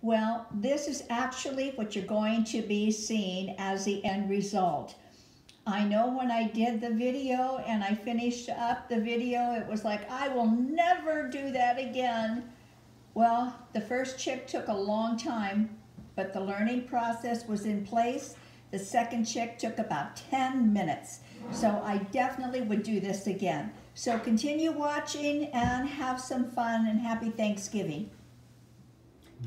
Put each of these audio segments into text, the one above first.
Well, this is actually what you're going to be seeing as the end result. I know when I did the video and I finished up the video, it was like, I will never do that again. Well, the first chick took a long time, but the learning process was in place. The second chick took about 10 minutes. So I definitely would do this again. So continue watching and have some fun and happy Thanksgiving.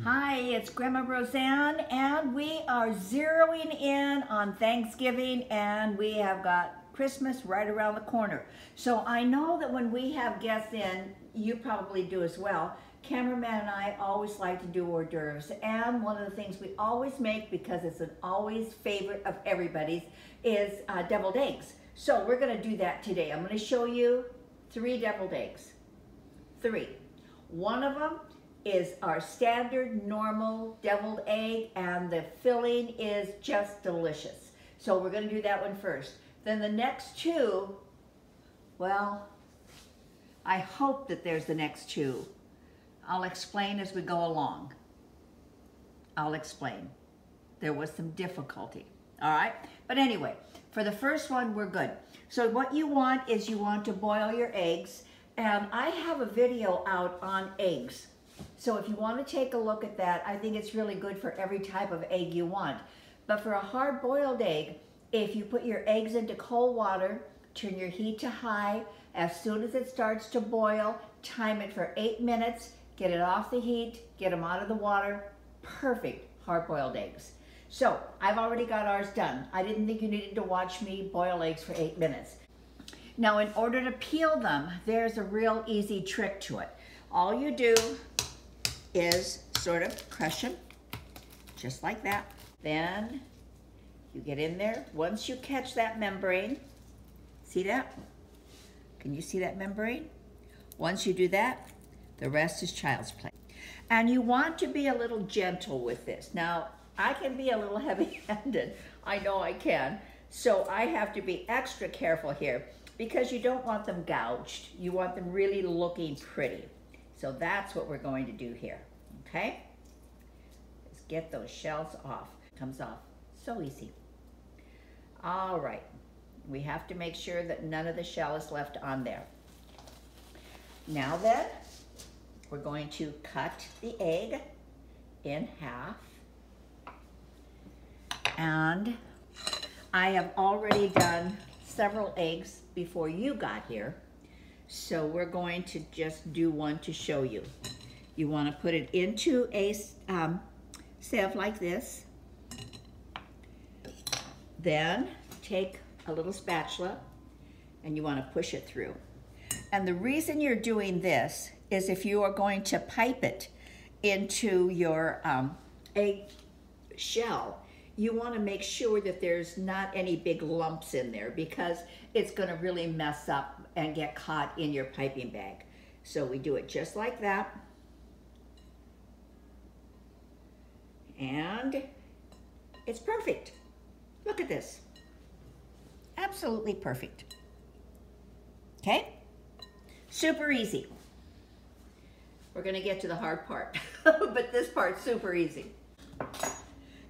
Hi, it's Grandma Roseanne, and we are zeroing in on Thanksgiving, and we have got Christmas right around the corner. So I know that when we have guests in, you probably do as well. Cameraman and I always like to do hors d'oeuvres, and one of the things we always make, because it's an always favorite of everybody's, is deviled eggs. So we're going to do that today. I'm going to show you 3 deviled eggs. 3. One of them is our standard normal deviled egg, and the filling is just delicious. So we're going to do that one first. Then the next 2, well, I hope that there's the next 2. I'll explain as we go along. I'll explain. There was some difficulty, all right? But anyway, for the first one, we're good. So what you want is you want to boil your eggs, and I have a video out on eggs. So if you want to take a look at that, I think it's really good for every type of egg you want. But for a hard-boiled egg, if you put your eggs into cold water, turn your heat to high, as soon as it starts to boil, time it for 8 minutes, get it off the heat, get them out of the water. Perfect hard-boiled eggs. So I've already got ours done. I didn't think you needed to watch me boil eggs for 8 minutes. Now, in order to peel them, there's a real easy trick to it. All you do is sort of crush them, just like that. Then you get in there. Once you catch that membrane, see that? Can you see that membrane? Once you do that, the rest is child's play. And you want to be a little gentle with this. Now, I can be a little heavy-handed. I know I can. So I have to be extra careful here, because you don't want them gouged. You want them really looking pretty. So that's what we're going to do here, okay? Let's get those shells off. Comes off so easy. All right, we have to make sure that none of the shell is left on there. Now then, we're going to cut the egg in half. And I have already done several eggs before you got here. So we're going to just do one to show you. You want to put it into a sieve like this. Then take a little spatula and you want to push it through. And the reason you're doing this is if you are going to pipe it into your egg shell, you want to make sure that there's not any big lumps in there, because it's going to really mess up and get caught in your piping bag. So we do it just like that. And it's perfect. Look at this. Absolutely perfect. Okay? Super easy. We're going to get to the hard part, but this part's super easy.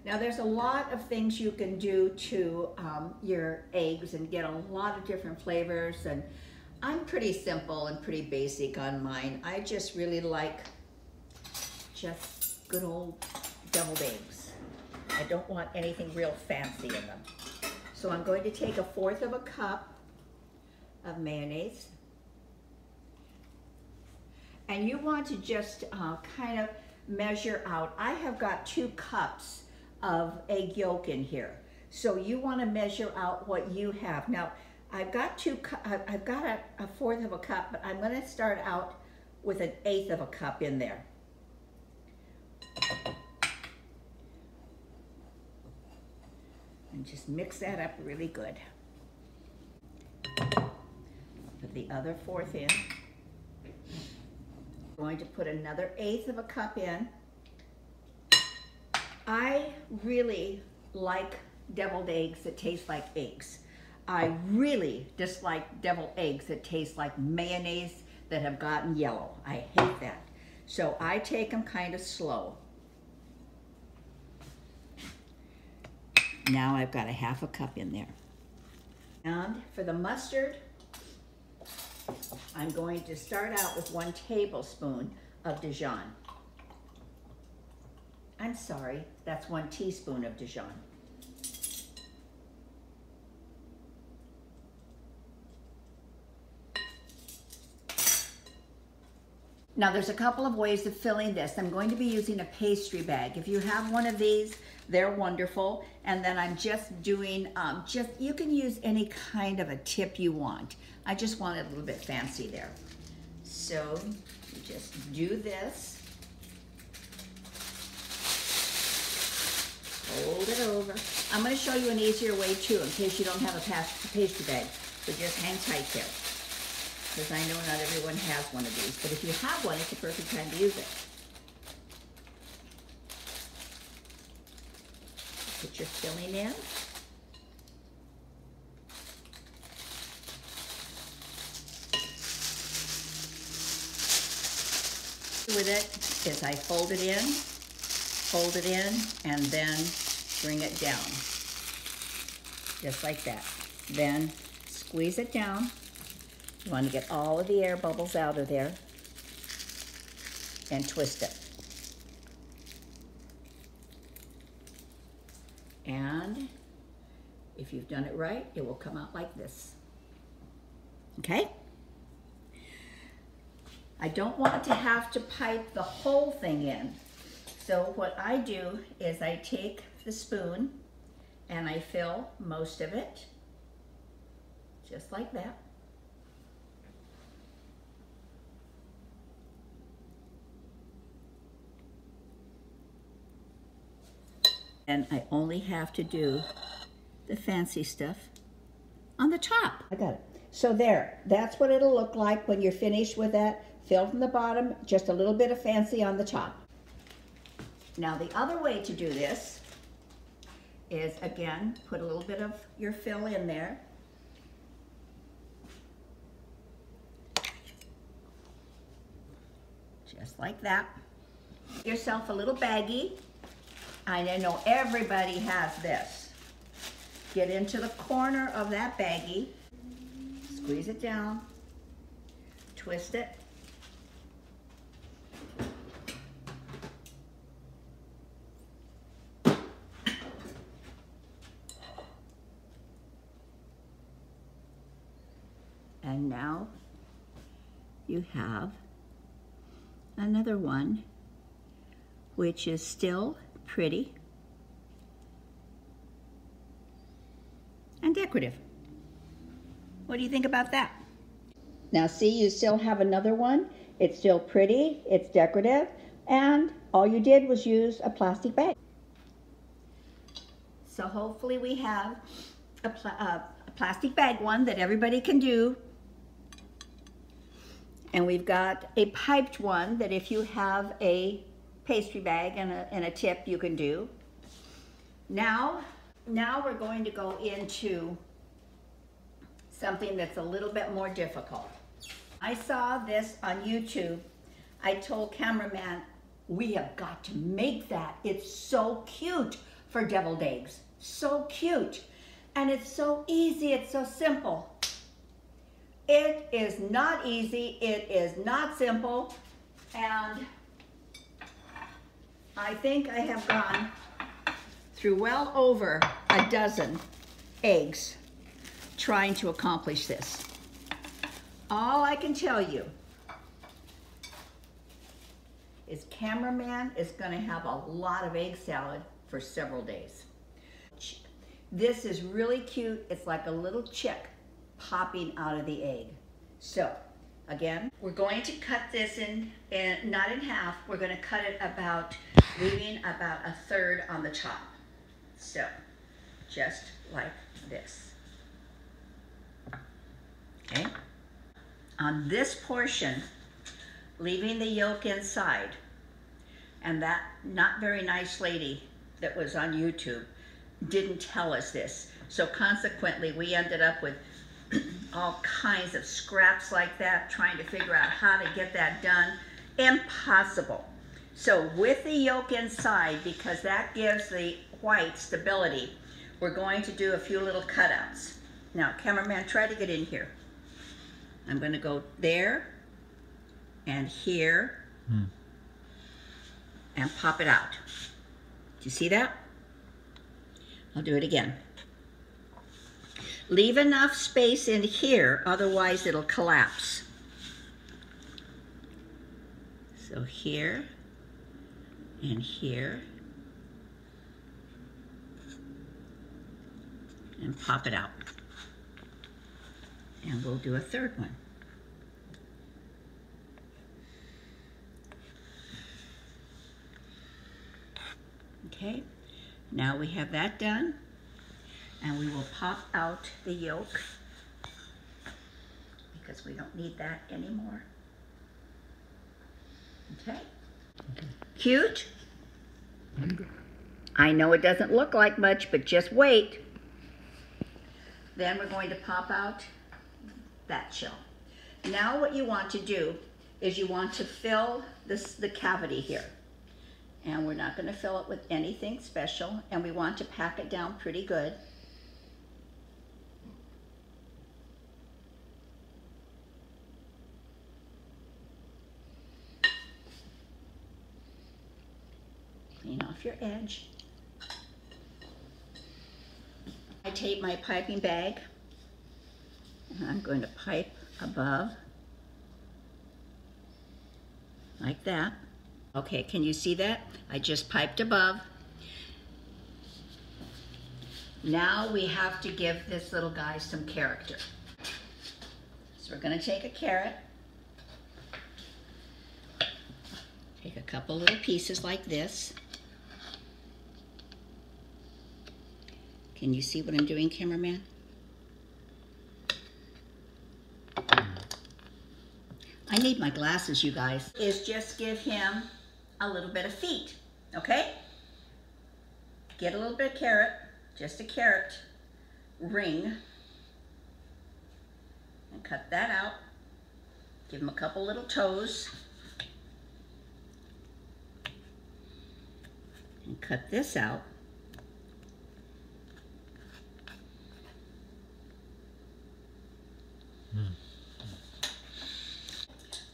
Now, there's a lot of things you can do to your eggs and get a lot of different flavors, and I'm pretty simple and pretty basic on mine. I just really like just good old deviled eggs. I don't want anything real fancy in them. So I'm going to take 1/4 cup of mayonnaise. And you want to just kind of measure out. I have got 2 cups of egg yolk in here. So you want to measure out what you have. Now, I've got 1/4 cup, but I'm going to start out with 1/8 cup in there. And just mix that up really good. Put the other 1/4 in. I'm going to put another 1/8 cup in. I really like deviled eggs that taste like eggs. I really dislike deviled eggs that taste like mayonnaise that have gotten yellow. I hate that. So I take them kind of slow. Now I've got a half a cup in there. And for the mustard, I'm going to start out with 1 tablespoon of Dijon. I'm sorry, that's 1 teaspoon of Dijon. Now there's a couple of ways of filling this. I'm going to be using a pastry bag. If you have one of these, they're wonderful. And then I'm just doing, you can use any kind of a tip you want. I just want it a little bit fancy there. So you just do this. Fold it over. I'm going to show you an easier way too, in case you don't have a pastry bag. So just hang tight there, because I know not everyone has one of these. But if you have one, it's a perfect time to use it. Put your filling in. With it is I fold it in, and then bring it down, just like that. Then squeeze it down. You want to get all of the air bubbles out of there, and twist it. And if you've done it right, it will come out like this. Okay? I don't want to have to pipe the whole thing in. So what I do is I take the spoon and I fill most of it, just like that. And I only have to do the fancy stuff on the top. I got it. So there, that's what it'll look like when you're finished with that. Fill from the bottom, just a little bit of fancy on the top. Now the other way to do this is, again, put a little bit of your fill in there. Just like that. Get yourself a little baggie. I know everybody has this. Get into the corner of that baggie, squeeze it down, twist it. And now you have another one, which is still pretty and decorative. What do you think about that? Now see, you still have another one. It's still pretty, it's decorative, and all you did was use a plastic bag. So hopefully we have a plastic bag one that everybody can do. And we've got a piped one that if you have a pastry bag and a tip, you can do. Now we're going to go into something that's a little bit more difficult. I saw this on YouTube. I told cameraman, we have got to make that. It's so cute for deviled eggs. So cute. And it's so easy, it's so simple. It is not easy, it is not simple, and I think I have gone through well over a dozen eggs trying to accomplish this. All I can tell you is cameraman is going to have a lot of egg salad for several days. This is really cute. It's like a little chick popping out of the egg. So again, we're going to cut this not in half. We're going to cut it about, leaving about 1/3 on the top. So just like this. Okay. On this portion, leaving the yolk inside, and that not very nice lady that was on YouTube didn't tell us this. So consequently, we ended up with all kinds of scraps like that, trying to figure out how to get that done. Impossible. So with the yolk inside, because that gives the white stability, we're going to do a few little cutouts. Now, cameraman, try to get in here. I'm going to go there and here and pop it out. Do you see that? I'll do it again. Leave enough space in here, otherwise it'll collapse. So here and here, and pop it out. And we'll do a third one. Okay, now we have that done, and we will pop out the yolk because we don't need that anymore. Okay? Cute? I know it doesn't look like much, but just wait. Then we're going to pop out that shell. Now what you want to do is you want to fill the cavity here. And we're not going to fill it with anything special, and we want to pack it down pretty good. Clean off your edge. I take my piping bag, and I'm going to pipe above, like that. Okay, can you see that? I just piped above. Now we have to give this little guy some character. So we're going to take a carrot, take a couple little pieces like this. Can you see what I'm doing, cameraman? I need my glasses, you guys. Is just give him a little bit of feet, okay? Get a little bit of carrot, just a carrot ring, and cut that out. Give him a couple little toes. And cut this out.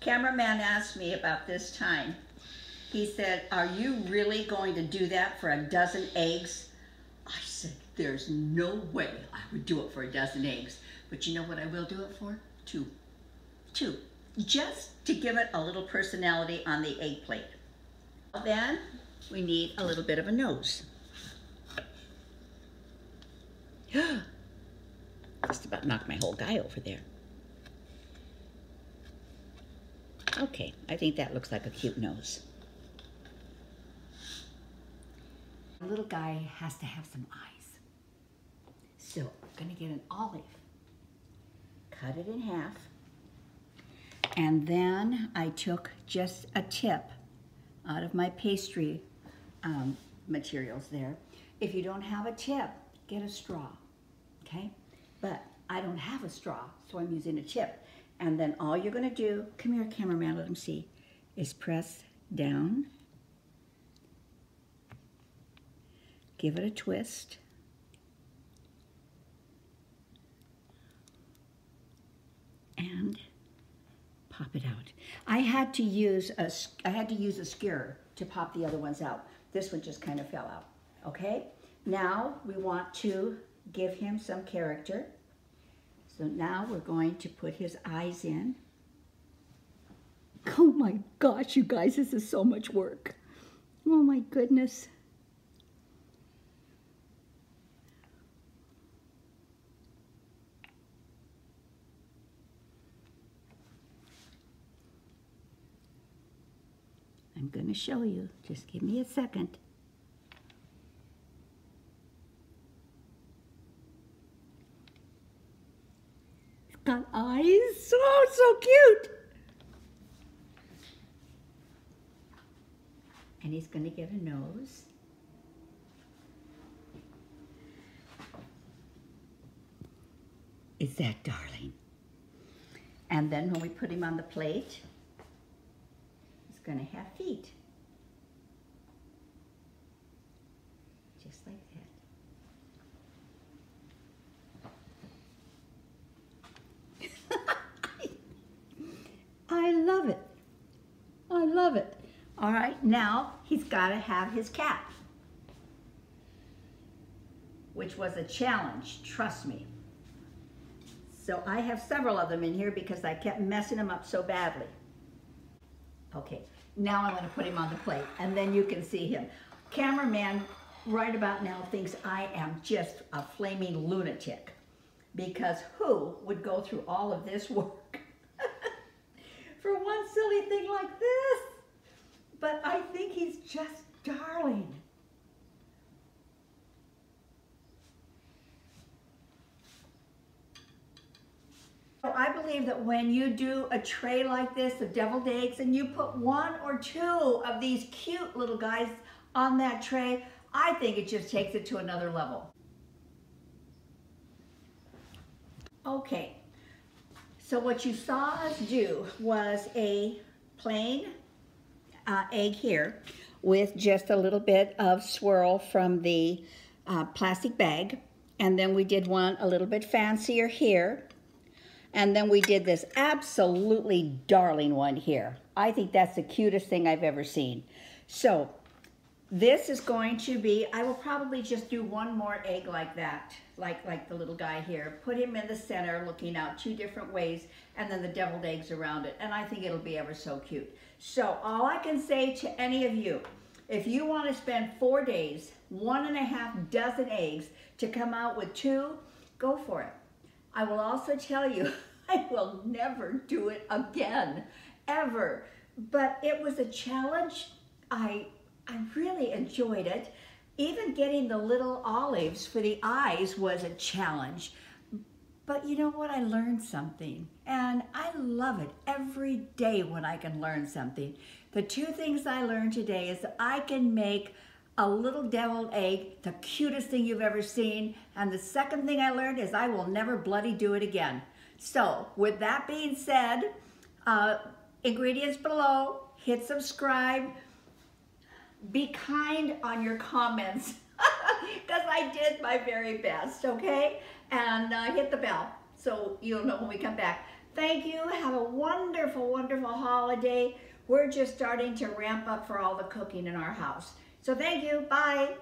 Cameraman asked me about this time. He said, "Are you really going to do that for a dozen eggs?" I said, "There's no way I would do it for a dozen eggs. But you know what I will do it for? Two. Just to give it a little personality on the egg plate. Then we need a little bit of a nose. Just about knocked my whole guy over there. Okay, I think that looks like a cute nose. The little guy has to have some eyes. So I'm gonna get an olive, cut it in half, and then I took just a tip out of my pastry materials there. If you don't have a tip, get a straw, okay? But I don't have a straw, so I'm using a tip. And then all you're gonna do, come here, cameraman, let them see, is press down, give it a twist, and pop it out. I had to use a skewer to pop the other ones out. This one just kind of fell out, okay? Now we want to give him some character. So now we're going to put his eyes in. Oh my gosh, you guys, this is so much work. Oh my goodness. I'm going to show you. Just give me a second. Got eyes. Oh, so cute. And he's going to get a nose. Is that darling? And then when we put him on the plate, he's going to have feet. Just like that. All right, now he's got to have his cap, which was a challenge, trust me. So I have several of them in here because I kept messing them up so badly. Okay, now I'm going to put him on the plate, and then you can see him. Cameraman right about now thinks I am just a flaming lunatic, because who would go through all of this work for one silly thing like this? But I think he's just darling. So I believe that when you do a tray like this of deviled eggs and you put one or two of these cute little guys on that tray, I think it just takes it to another level. Okay, so what you saw us do was a plain egg here with just a little bit of swirl from the plastic bag, and then we did one a little bit fancier here, and then we did this absolutely darling one here. I think that's the cutest thing I've ever seen. So this is going to be, I will probably just do one more egg like that, like the little guy here. Put him in the center looking out two different ways, and then the deviled eggs around it. And I think it'll be ever so cute. So all I can say to any of you, if you want to spend 4 days, 1.5 dozen eggs to come out with 2, go for it. I will also tell you, I will never do it again, ever. But it was a challenge. I really enjoyed it. Even getting the little olives for the eyes was a challenge. But you know what? I learned something. And I love it every day when I can learn something. The 2 things I learned today is that I can make a little deviled egg, the cutest thing you've ever seen. And the second thing I learned is I will never bloody do it again. So with that being said, ingredients below, hit subscribe. Be kind on your comments, because I did my very best, okay? And hit the bell so you'll know when we come back. Thank you. Have a wonderful, wonderful holiday. We're just starting to ramp up for all the cooking in our house. So thank you. Bye.